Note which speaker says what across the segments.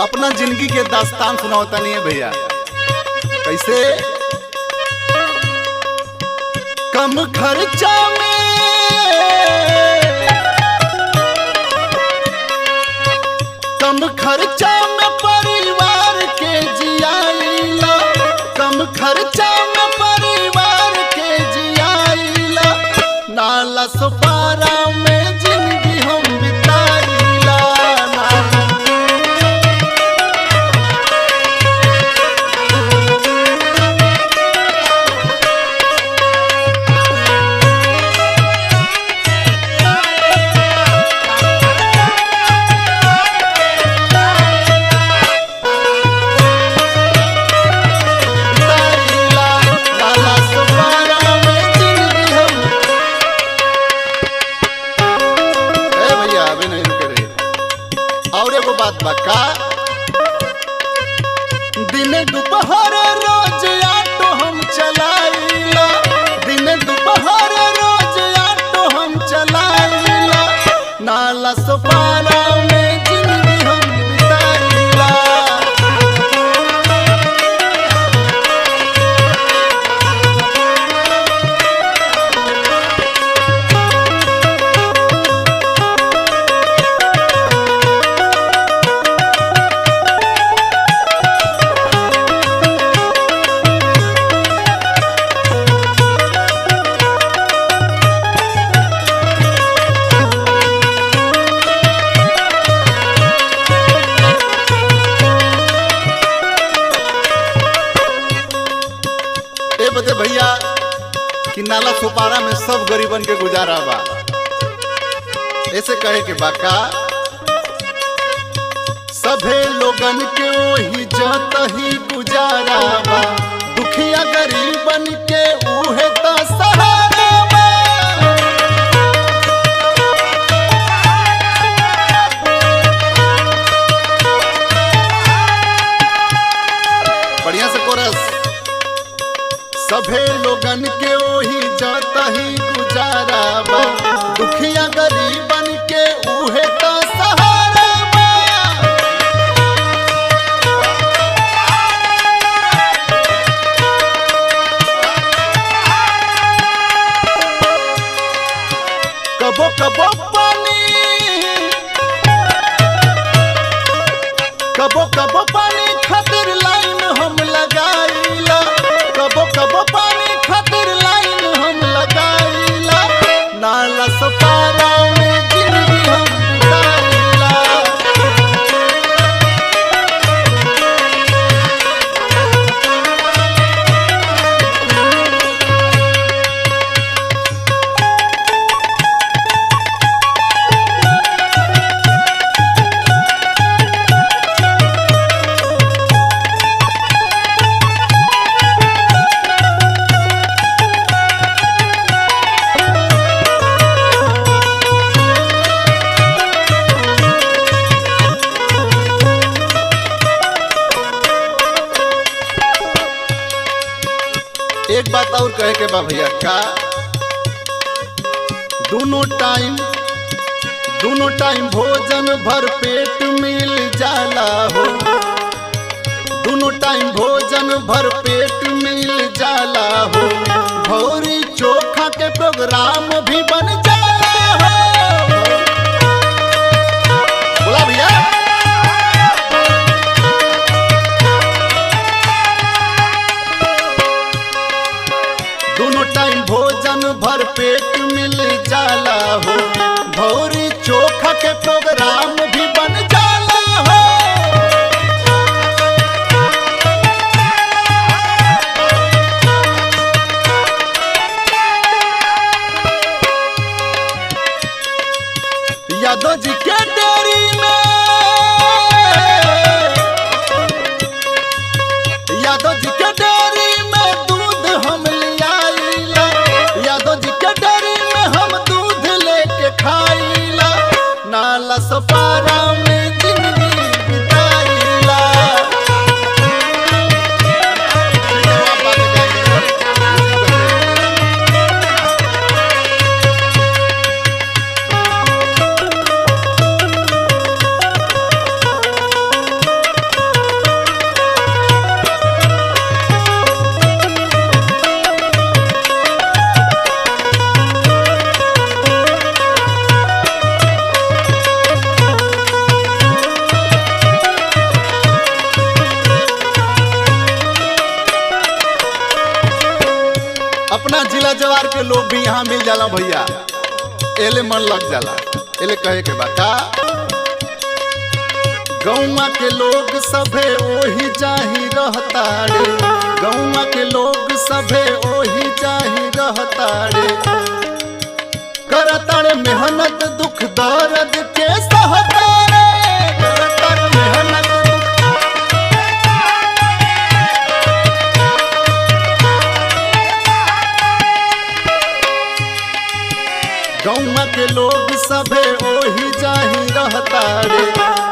Speaker 1: अपना जिंदगी के दास्तान सुनाता नहीं है भैया। कैसे? कम खर्चा में परिवार के जियाइला, कम खर्चा में परिवार के जियाइला, नाला सुपारा में जिंदगी हम बिताइला। बका दिन दोपहर रोज ऑटो हम चलाइला, दिन दोपहर रोज ऑटो हम चलाइला, नाला सुपारा में जिंदगी हम बिताइला। बते भैया कि नाला सुपारा में सब गरीबन के गुजारा बा। ऐसे कहे के बाका सभे लोगन के वही जत ही गुजारा बा, दुखिया गरीबन के उहे तो सहारा बा। बढ़िया से कोरस। सभे लोगन के वही जाता ही गुजारा बा, दुखिया गरीबन के उहे तो सहारा बा। कबो कबो पानी, कबो कबो पानी खातिर लाइन हम लगाइला, कबो कबो पानी खातिर लाइन हम लगाइला, नाला सुपारा में जिंदगी हम बिताइला। एक बात और कहे के बा भैया का दोनों टाइम भोजन भर पेट मिल जाला हो, दोनों टाइम भोजन भर पेट मिल जाला हो, भौरी चोखा के प्रोग्राम भी बन जाला हो। बोला भैया। दोनों टाइम भोजन भर पेट मिल जाला हो, भौरी चोखा के प्रोग्राम भी बन जाला हो। यादव जी के डेयरी में, यादव जी के डेयरी में दूध हम लियाइला, यादव जी के डेयरी में हम दूध लेके खाइला, नाला सफारा में जिंदगी बिताइला। अपना जिला जवार के लोग भी यहाँ मिल जाला भैया, एले मन लग जाला। एले कहे के बात गौवा के लोग सभे ओही जाही रहता रे, गौवा के लोग सभे ओही जाही रहता रे, करता रे मेहनत दुख दर्द के सहता रे, करता रे मेहनत गौवा के लोग सभे ओही जाही रहता रे,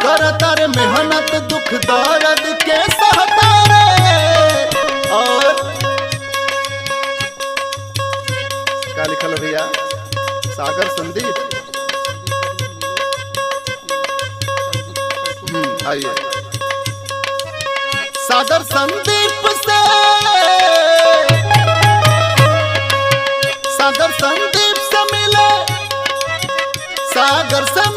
Speaker 1: करता रे मेहनत दुख दर्द के सहता रे। और क्या लिखल भैया? सागर संदीप, आइए सागर संदीप से, सागर संदीप से मिले, सागर से